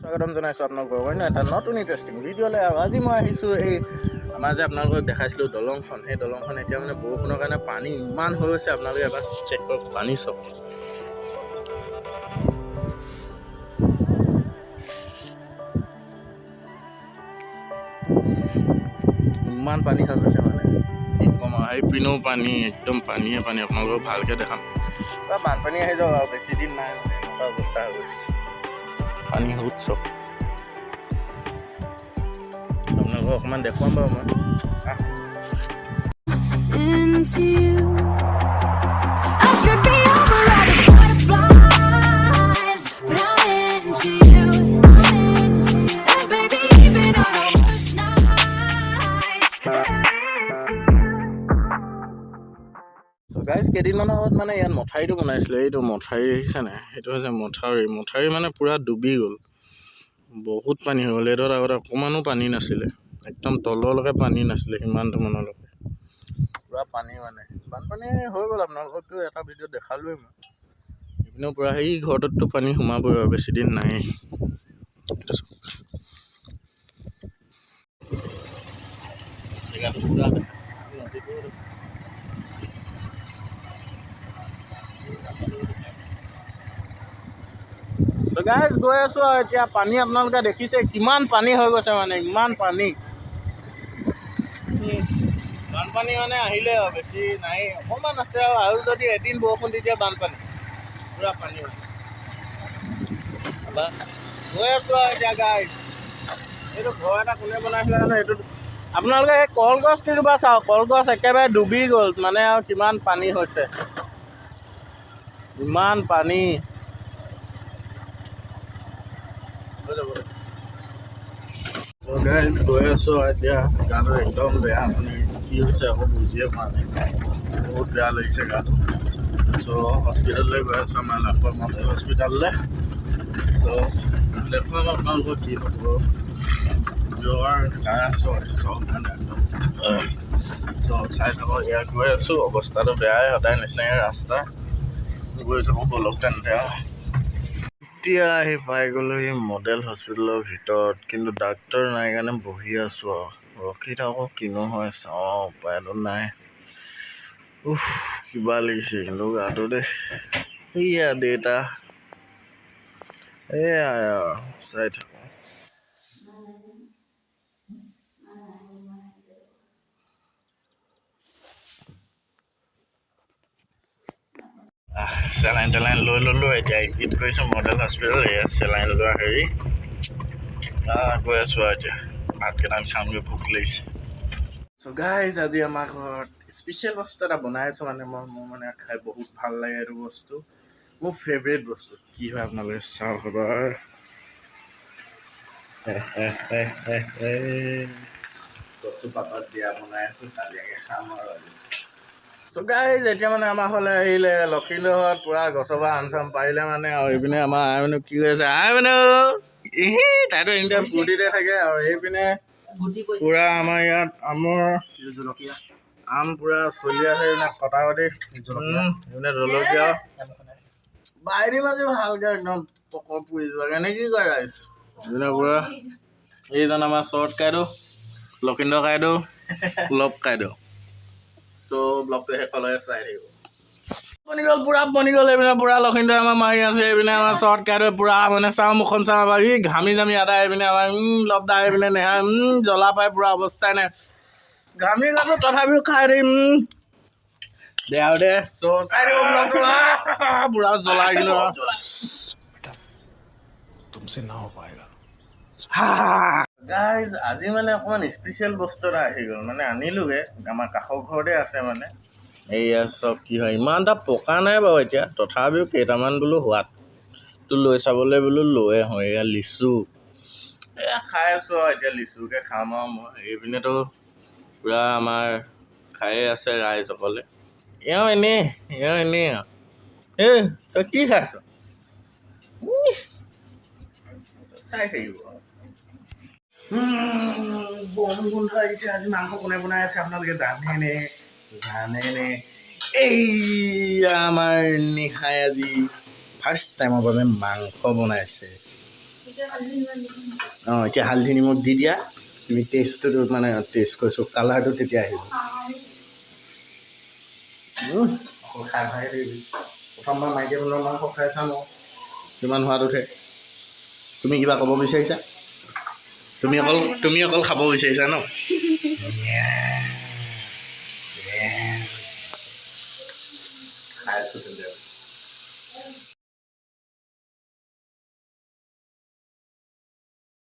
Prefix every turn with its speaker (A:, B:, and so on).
A: স্বাগতম জনাইছোঁ আপোনালোকক অন্য এটা নতুন ইণ্টাৰেষ্টিং ভিডিঅ'লৈ। আৰু আজি মই আহিছোঁ এই আমাৰ যে আপোনালোকক দেখাইছিলোঁ দলংখন, সেই দলংখন এতিয়া মানে বৰষুণৰ কাৰণে পানী ইমান হৈ গৈছে। আপোনালোকে এবাৰ চেক কৰক, পানী চাওক। ইমান পানী হৈ গৈছে মানে কি ক'ম আৰু। সেই পিনেও পানী, একদম পানীয়ে পানী। আপোনালোকক ভালকৈ দেখাম। বানপানী আহি যাওক আৰু বেছি দিন নাই মানে এনেকুৱা অৱস্থা হৈ গৈছে। পানী উৎসৱ আপোনালোকক অকণমান দেখুৱাম বাৰু মই। গাইজ কেইদিনমানৰ আগত মানে ইয়াত মঠাউৰিটো বনাইছিলে। এইটো মঠাউৰি আহিছে নাই, সেইটো হৈছে মঠাউৰি মানে পূৰা ডুবি গ'ল, বহুত পানী হৈ গ'ল। এইটোত আগতে অকণমানো পানী নাছিলে, একদম তললৈকে পানী নাছিলে, সিমানটো মানলৈকে পূৰা পানী মানে বানপানী হৈ গ'ল। আপোনালোককতো এটা ভিডিঅ'ত দেখালোৱেই মই। ইপিনেও পূৰা সেই ঘৰটোততো পানী সোমাবই আৰু বেছি দিন নাই। এইটো চাওক, জেগাটো পূৰা গাইজ গৈ আছোঁ আৰু এতিয়া পানী আপোনালোকে দেখিছে কিমান পানী হৈ গৈছে, মানে ইমান পানী। বানপানী মানে আহিলে আৰু বেছি নাই, অকণমান আছে আৰু যদি এদিন বৰষুণ তেতিয়া বানপানী পূৰা পানী হৈছে। গৈ আছোঁ আৰু এতিয়া গাইজ। এইটো ঘৰ এটা কোনে বনাইছিলে জানো, এইটো আপোনালোকে এই কলগছ কেইজোপা চাওক, কলগছ একেবাৰে ডুবি গ'ল মানে, আৰু কিমান পানী হৈছে, ইমান পানী। গাইজ গৈ আছোঁ এতিয়া, গাটো একদম বেয়া, মানে কি হৈছে আকৌ বুজিয়ে পোৱা নাই, বহুত বেয়া লাগিছে গাটো। চ' হস্পিটেললৈ গৈ আছোঁ, আমাৰ লাখৰ মডেল হস্পিটেললৈ। চ' দেখুৱাম আপোনালোকক কি হ'ব। জ্বৰ, কাহ, চৰ্দি চব মানে একদম। চ' চাই থাকক, ইয়াত গৈ আছোঁ, অৱস্থাটো বেয়াই সদায় নিচিনাকৈ ৰাস্তা গৈ থাকোঁ বলক তেন্তে। এতিয়া আহি পাই গ'লো এই মডেল হস্পিটেলৰ ভিতৰত, কিন্তু ডাক্তৰ নাই কাৰণে বহি আছোঁ আৰু ৰখি থাকোঁ, কিনো হয় চাওঁ, উপায়তো নাই। কিবা লাগিছে কিন্তু গাটো দেই। সেয়া দেউতা, এয়াই আৰু চাই থাকোঁ। চেলাইন টেলাইন লৈ ল'লোঁ, এতিয়া এক্সিট কৰিছোঁ মডেল হস্পিটেল। এয়া চেলাইন লোৱা হেৰি গৈ আছোঁ আৰু এতিয়া ভাত কেইটামান খামগৈ, ভোক লাগিছে। চ' গাইজ আজি আমাৰ ঘৰত স্পেচিয়েল বস্তু এটা বনাই আছোঁ, মানে মোৰ মানে খাই বহুত ভাল লাগে এইটো বস্তু, মোৰ ফেভৰেট বস্তু। কি হয় আপোনালোকে চাওক এবাৰ। কচু পাতত দিয়া বনাই আছোঁ, চালিয়াকৈ খাম আৰু আজি। চ' গাইজ এতিয়া মানে আমাৰ ঘৰলৈ আহিলে লখিমপুৰত পূৰা গছৰ পৰা আম চাম পাৰিলে মানে, আৰু এইপিনে আমাৰ আই মানুহ কি হৈ আছে, আই মানুহ তাইতো এনিটাইম ফূৰ্তিতে থাকে। আৰু এইপিনে পূৰা আমাৰ ইয়াত আমৰ আম পূৰা চলি আছে, এইবিলাক কটাকটি, এইপিনে জলকীয়া বাই দিম আজি ভালকৈ একদম পকৰ পুৰি যোৱাকৈ, এনে কি কয় ৰাইজ। এইপিনে পূৰা এইজন আমাৰ শ্বৰ্ট কাইদেউ, লখিন্দৰ কাইদেউ, লভ কাইদেউ। ত' ব্লগটো শেষলৈকে চাই থাকিব। বনি গ'ল এইপিনে পূৰা লখিন্দৰ আমাৰ মাৰি আছে, এইপিনে আমাৰ শ্বৰ্ট কাইদেউ পূৰা মানে চাওঁ মুখখন চাওঁ আমাৰ ঘামি জামি আদায়। এইপিনে আমাৰ লবদা, এইপিনে নেহা জ্বলা পাই পূৰা অৱস্থাই নাই, ঘামি গৈছোঁ তথাপিও খাই দিম দে আৰু দে। চ' চাই দিব ব্লগটো, পূৰা জ্বলা কিন্তু তুমছে না হৈ পায়েগা। গাইজ আজি মানে অকণমান স্পেচিয়েল বস্তু এটা আহি গ'ল, মানে আনিলোগৈ, আমাৰ কাষৰ ঘৰতে আছে মানে। এইয়া চব কি হয়, ইমান এটা পকা নাই বাৰু এতিয়া, তথাপিও কেইটামান বোলো সোৱাদটো লৈ চাবলৈ বোলো লৈ আহোঁ। এয়া লিচু, এয়া খাই আছোঁ আৰু এতিয়া লিচুকে খাম আৰু মই। এইপিনেতো পূৰা আমাৰ খায়ে আছে ৰাইজসকলে। এওঁ এনেই তই কি খাইছ চাই থাকিব। বম গোন্ধ আহিছে, আজি মাংস কোনে বনাই আছে আপোনালোকে জানেনে? এইয়া আমাৰ নিশাই আজি ফাৰ্ষ্ট টাইমৰ বাবে মাংস বনাইছে। অঁ এতিয়া হালধি নিমখ দি দিয়া তুমি টেষ্টটো মানে টেষ্ট কৰিছোঁ কালাৰটো তেতিয়া আহিব খাই খাই প্ৰথমবাৰ মাইকী মানুহৰ মাংস খাই চাম কিমান সোৱাদ উঠে তুমি কিবা ক'ব বিচাৰিছা তুমি অকল খাব বিচাৰিছা ন খাই আছোঁ তেন্তে